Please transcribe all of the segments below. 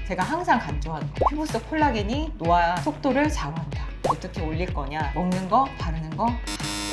제가 항상 강조하는 거, 피부 속 콜라겐이 노화 속도를 좌우한다. 어떻게 올릴 거냐, 먹는 거, 바르는 거,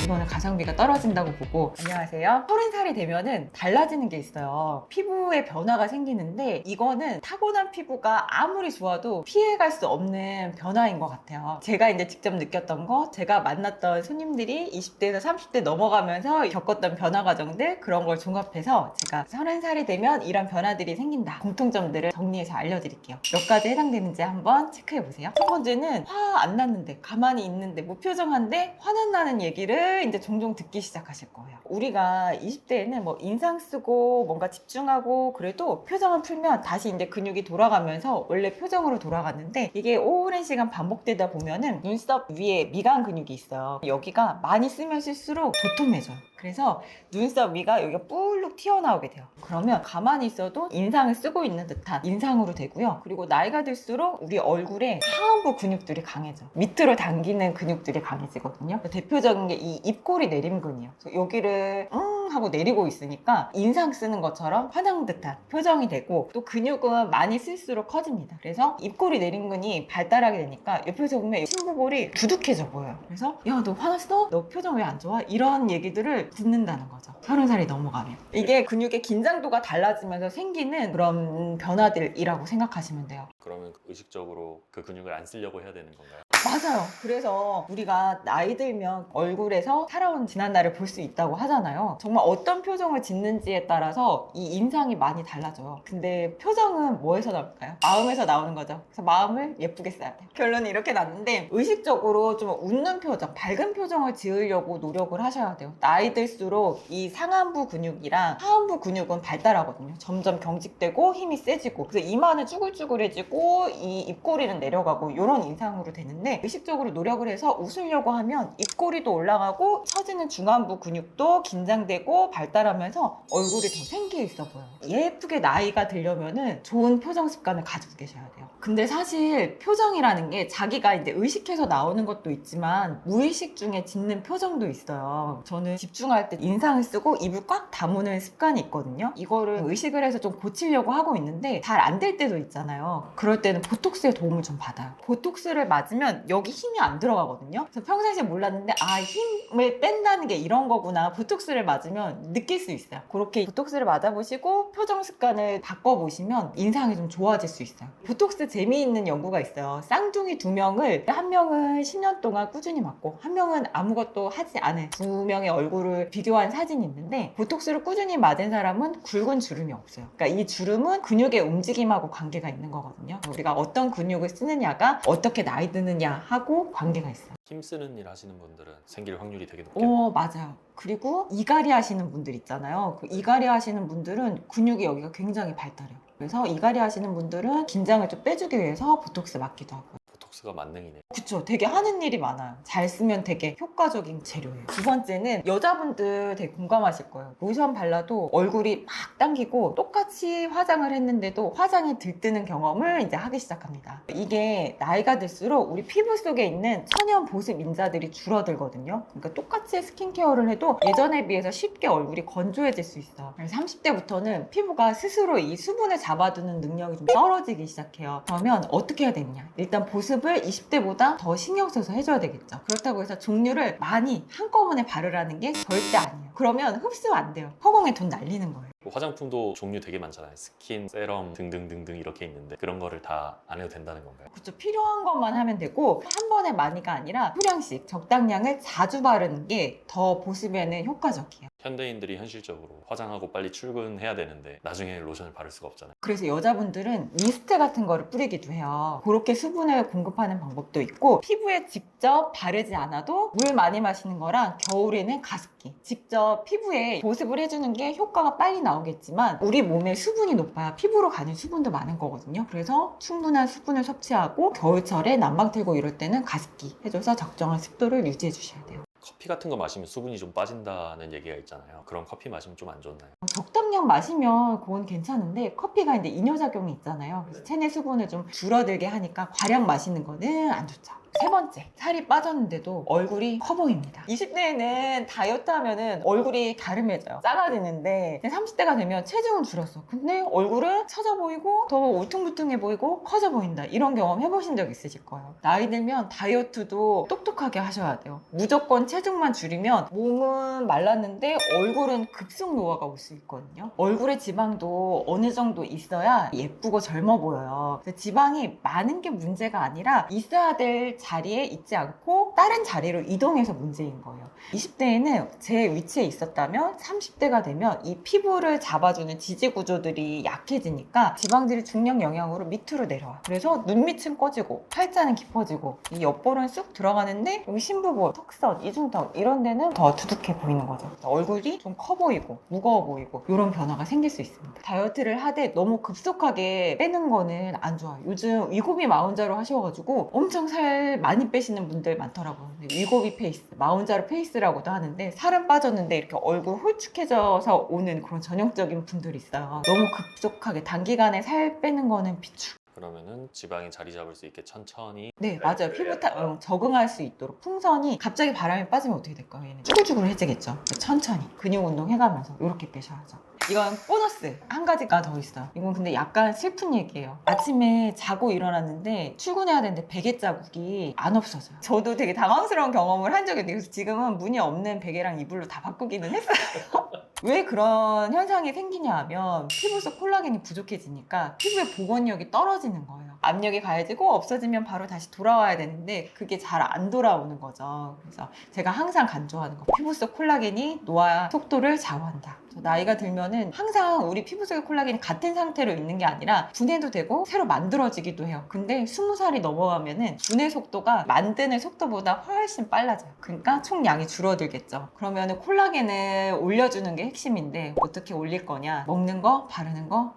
이거는 가성비가 떨어진다고 보고. 안녕하세요. 30살이 되면은 달라지는 게 있어요. 피부에 변화가 생기는데 이거는 타고난 피부가 아무리 좋아도 피해갈 수 없는 변화인 것 같아요. 제가 이제 직접 느꼈던 거, 제가 만났던 손님들이 20대에서 30대 넘어가면서 겪었던 변화 과정들, 그런 걸 종합해서 제가 30살이 되면 이런 변화들이 생긴다, 공통점들을 정리해서 알려드릴게요. 몇 가지 해당되는지 한번 체크해 보세요. 첫 번째는 화 안 났는데, 가만히 있는데 무표정한데 화는 나는 얘기를 이제 종종 듣기 시작하실 거예요. 우리가 20대에는 뭐 인상 쓰고 뭔가 집중하고 그래도 표정을 풀면 다시 이제 근육이 돌아가면서 원래 표정으로 돌아갔는데, 이게 오랜 시간 반복되다 보면은 눈썹 위에 미간 근육이 있어요. 여기가 많이 쓰면 쓸수록 도톰해져요. 그래서 눈썹 위가 여기가 뿔룩 튀어나오게 돼요. 그러면 가만히 있어도 인상을 쓰고 있는 듯한 인상으로 되고요. 그리고 나이가 들수록 우리 얼굴에 하안부 근육들이 강해져. 밑으로 당기는 근육들이 강해지거든요. 대표적인 게 이 입꼬리 내림근이에요. 여기를 하고 내리고 있으니까 인상 쓰는 것처럼 화난 듯한 표정이 되고, 또 근육은 많이 쓸수록 커집니다. 그래서 입꼬리 내림근이 발달하게 되니까 옆에서 보면 친구볼이 두둑해져 보여요. 그래서 야, 너 화났어? 너 표정 왜 안 좋아? 이런 얘기들을 듣는다는 거죠. 30살이 넘어가면. 이게 근육의 긴장도가 달라지면서 생기는 그런 변화들이라고 생각하시면 돼요. 그러면 의식적으로 그 근육을 안 쓰려고 해야 되는 건가요? 맞아요. 그래서 우리가 나이 들면 얼굴에서 살아온 지난날을 볼 수 있다고 하잖아요. 정말 어떤 표정을 짓는지에 따라서 이 인상이 많이 달라져요. 근데 표정은 뭐에서 나올까요? 마음에서 나오는 거죠. 그래서 마음을 예쁘게 써야 돼요. 결론이 이렇게 났는데, 의식적으로 좀 웃는 표정, 밝은 표정을 지으려고 노력을 하셔야 돼요. 나이 들수록 이 상안부 근육이랑 하안부 근육은 발달하거든요. 점점 경직되고 힘이 세지고, 그래서 이마는 쭈글쭈글해지고 이 입꼬리는 내려가고 이런 인상으로 되는데, 의식적으로 노력을 해서 웃으려고 하면 입꼬리도 올라가고 처지는 중안부 근육도 긴장되고 발달하면서 얼굴이 더 생기 있어 보여요. 예쁘게 나이가 들려면은 좋은 표정 습관을 가지고 계셔야 돼요. 근데 사실 표정이라는 게 자기가 이제 의식해서 나오는 것도 있지만 무의식 중에 짓는 표정도 있어요. 저는 집중할 때 인상을 쓰고 입을 꽉 다무는 습관이 있거든요. 이거를 의식을 해서 좀 고치려고 하고 있는데 잘 안 될 때도 있잖아요. 그럴 때는 보톡스의 도움을 좀 받아요. 보톡스를 맞으면 여기 힘이 안 들어가거든요. 그래서 평상시에 몰랐는데, 아, 힘을 뺀다는 게 이런 거구나. 보톡스를 맞으면 느낄 수 있어요. 그렇게 보톡스를 맞아보시고 표정 습관을 바꿔보시면 인상이 좀 좋아질 수 있어요. 보톡스 재미있는 연구가 있어요. 쌍둥이 2명을, 한 명은 10년 동안 꾸준히 맞고 한 명은 아무것도 하지 않은 2명의 얼굴을 비교한 사진이 있는데, 보톡스를 꾸준히 맞은 사람은 굵은 주름이 없어요. 그러니까 이 주름은 근육의 움직임하고 관계가 있는 거거든요. 우리가 어떤 근육을 쓰느냐가 어떻게 나이 드느냐 하고 관계가 있어요. 힘쓰는 일 하시는 분들은 생길 확률이 되게 높겠네요. 맞아요. 그리고 이갈이 하시는 분들 있잖아요. 그 이갈이 하시는 분들은 근육이 여기가 굉장히 발달해요. 그래서 이갈이 하시는 분들은 긴장을 좀 빼주기 위해서 보톡스 맞기도 하고요. 보톡스가 만능이네요. 그쵸. 되게 하는 일이 많아요. 잘 쓰면 되게 효과적인 재료예요. 두 번째는 여자분들 되게 공감하실 거예요. 로션 발라도 얼굴이 막 당기고 똑같이 화장을 했는데도 화장이 들뜨는 경험을 이제 하기 시작합니다. 이게 나이가 들수록 우리 피부 속에 있는 천연 보습 인자들이 줄어들거든요. 그러니까 똑같이 스킨케어를 해도 예전에 비해서 쉽게 얼굴이 건조해질 수 있어요. 그래서 30대부터는 피부가 스스로 이 수분을 잡아두는 능력이 좀 떨어지기 시작해요. 그러면 어떻게 해야 되느냐? 일단 보습을 20대보다 더 신경 써서 해줘야 되겠죠. 그렇다고 해서 종류를 많이 한꺼번에 바르라는 게 절대 아니에요. 그러면 흡수 안 돼요. 허공에 돈 날리는 거예요. 화장품도 종류 되게 많잖아요. 스킨, 세럼 등등등등 이렇게 있는데 그런 거를 다 안 해도 된다는 건가요? 그렇죠. 필요한 것만 하면 되고, 한 번에 많이가 아니라 소량씩 적당량을 자주 바르는 게 더 보습에는 효과적이에요. 현대인들이 현실적으로 화장하고 빨리 출근해야 되는데 나중에 로션을 바를 수가 없잖아요. 그래서 여자분들은 미스트 같은 거를 뿌리기도 해요. 그렇게 수분을 공급하는 방법도 있고, 피부에 직접 바르지 않아도 물 많이 마시는 거랑 겨울에는 가습기, 직접 피부에 보습을 해주는 게 효과가 빨리 나오겠지만 우리 몸에 수분이 높아야 피부로 가는 수분도 많은 거거든요. 그래서 충분한 수분을 섭취하고 겨울철에 난방 틀고 이럴 때는 가습기 해줘서 적정한 습도를 유지해 주셔야 돼요. 커피 같은 거 마시면 수분이 좀 빠진다는 얘기가 있잖아요. 그런 커피 마시면 좀 안 좋나요? 적당량 마시면 그건 괜찮은데, 커피가 이제 이뇨작용이 있잖아요. 그래서 체내 수분을 좀 줄어들게 하니까 과량 마시는 거는 안 좋죠. 세 번째, 살이 빠졌는데도 얼굴이 커 보입니다. 20대에는 다이어트 하면은 얼굴이 갸름해져요. 작아지는데 30대가 되면 체중은 줄었어. 근데 얼굴은 처져 보이고 더 울퉁불퉁해 보이고 커져 보인다. 이런 경험 해보신 적 있으실 거예요. 나이 들면 다이어트도 똑똑하게 하셔야 돼요. 무조건 체중만 줄이면 몸은 말랐는데 얼굴은 급속 노화가 올 수 있거든요. 얼굴에 지방도 어느 정도 있어야 예쁘고 젊어 보여요. 지방이 많은 게 문제가 아니라 있어야 될 자리에 있지 않고 다른 자리로 이동해서 문제인 거예요. 20대에는 제 위치에 있었다면 30대가 되면 이 피부를 잡아주는 지지 구조들이 약해지니까 지방들이 중력 영향으로 밑으로 내려와. 그래서 눈 밑은 꺼지고 팔자는 깊어지고 이 옆볼은 쑥 들어가는데 여기 심부볼, 턱선, 이중턱 이런 데는 더 두둑해 보이는 거죠. 얼굴이 좀 커 보이고 무거워 보이고 이런 변화가 생길 수 있습니다. 다이어트를 하되 너무 급속하게 빼는 거는 안 좋아요. 요즘 위고비 마운자로 하셔가지고 엄청 살 많이 빼시는 분들 많더라고요. 위고비 페이스, 마운자로 페이스라고도 하는데 살은 빠졌는데 이렇게 얼굴 홀쭉해져서 오는 그런 전형적인 분들이 있어요. 너무 급속하게 단기간에 살 빼는 거는 비추. 그러면은 지방이 자리 잡을 수 있게 천천히. 네, 맞아요. 적응할 수 있도록 풍선이 갑자기 바람이 빠지면 어떻게 될까요? 얘는 쭈글쭈글해지겠죠. 천천히 근육 운동 해가면서 이렇게 빼셔야죠. 이건 보너스 한 가지가 더 있어요. 이건 근데 약간 슬픈 얘기예요. 아침에 자고 일어났는데 출근해야 되는데 베개 자국이 안 없어져요. 저도 되게 당황스러운 경험을 한 적이 있는데 그래서 지금은 무늬 없는 베개랑 이불로 다 바꾸기는 했어요. 왜 그런 현상이 생기냐 하면 피부 속 콜라겐이 부족해지니까 피부의 복원력이 떨어지는 거예요. 압력이 가해지고 없어지면 바로 다시 돌아와야 되는데 그게 잘 안 돌아오는 거죠. 그래서 제가 항상 강조하는 거, 피부 속 콜라겐이 노화 속도를 좌우한다. 나이가 들면은 항상 우리 피부 속의 콜라겐이 같은 상태로 있는 게 아니라 분해도 되고 새로 만들어지기도 해요. 근데 20살이 넘어가면은 분해 속도가 만드는 속도보다 훨씬 빨라져요. 그러니까 총량이 줄어들겠죠. 그러면은 콜라겐을 올려주는 게 핵심인데 어떻게 올릴 거냐? 먹는 거, 바르는 거,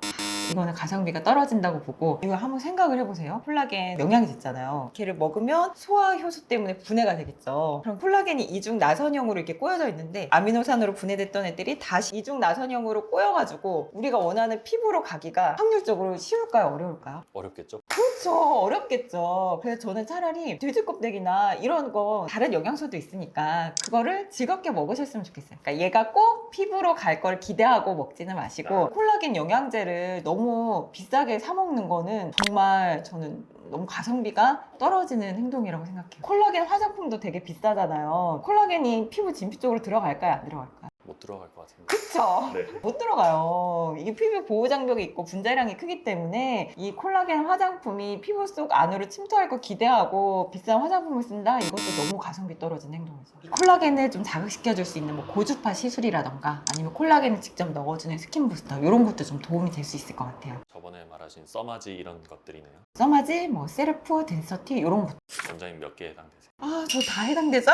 이거는 가성비가 떨어진다고 보고 이거 한번 생각을 해보세요. 콜라겐 영양제 있잖아요. 걔를 먹으면 소화 효소 때문에 분해가 되겠죠. 그럼 콜라겐이 이중 나선형으로 이렇게 꼬여져 있는데 아미노산으로 분해됐던 애들이 다시 이중 나선형으로 꼬여가지고 우리가 원하는 피부로 가기가 확률적으로 쉬울까요? 어려울까요? 어렵겠죠? 그렇죠. 어렵겠죠. 그래서 저는 차라리 돼지 껍데기나 이런 거 다른 영양소도 있으니까 그거를 즐겁게 먹으셨으면 좋겠어요. 그러니까 얘가 꼭 피부로 갈 걸 기대하고 먹지는 마시고 콜라겐 영양제를 너무 비싸게 사 먹는 거는 정말 저는 너무 가성비가 떨어지는 행동이라고 생각해요. 콜라겐 화장품도 되게 비싸잖아요. 콜라겐이 피부 진피 쪽으로 들어갈까요? 안 들어갈까요? 못 들어갈 것 같은데. 그쵸? 네. 못 들어가요. 이게 피부 보호 장벽이 있고 분자량이 크기 때문에 이 콜라겐 화장품이 피부 속 안으로 침투할 거 기대하고 비싼 화장품을 쓴다? 이것도 너무 가성비 떨어진 행동이죠. 이 콜라겐을 좀 자극시켜줄 수 있는 뭐 고주파 시술이라던가 아니면 콜라겐을 직접 넣어주는 스킨 부스터 이런 것도 좀 도움이 될 수 있을 것 같아요. 저번에 말하신 써마지 이런 것들이네요. 써마지, 뭐 세르프, 덴서티 이런 것. 원장님 몇 개 해당되세요? 아, 저 다 해당되죠?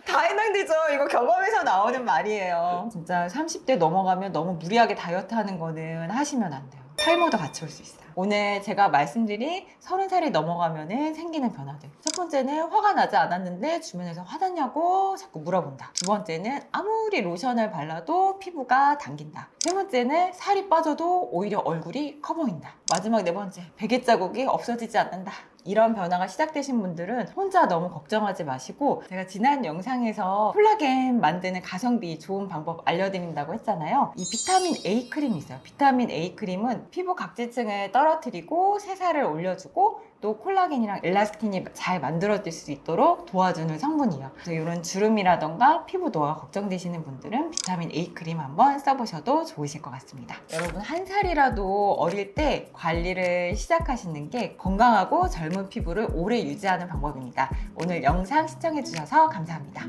다 해당되죠. 이거 경험에서 나오는 말이에요. 진짜 30대 넘어가면 너무 무리하게 다이어트 하는 거는 하시면 안 돼요. 탈모도 같이 올 수 있어요. 오늘 제가 말씀드린 30살이 넘어가면 생기는 변화들. 첫 번째는 화가 나지 않았는데 주변에서 화났냐고 자꾸 물어본다. 두 번째는 아무리 로션을 발라도 피부가 당긴다. 세 번째는 살이 빠져도 오히려 얼굴이 커 보인다. 마지막 네 번째, 베개 자국이 없어지지 않는다. 이런 변화가 시작되신 분들은 혼자 너무 걱정하지 마시고 제가 지난 영상에서 콜라겐 만드는 가성비 좋은 방법 알려드린다고 했잖아요. 이 비타민 A 크림이 있어요. 비타민 A 크림은 피부 각질층을 떨어뜨리고 새살을 올려주고 또 콜라겐이랑 엘라스틴이 잘 만들어질 수 있도록 도와주는 성분이에요. 그래서 이런 주름이라던가 피부 노화 걱정되시는 분들은 비타민 A 크림 한번 써보셔도 좋으실 것 같습니다. 여러분 한 살이라도 어릴 때 관리를 시작하시는 게 건강하고 젊은 피부를 오래 유지하는 방법입니다. 오늘 영상 시청해주셔서 감사합니다.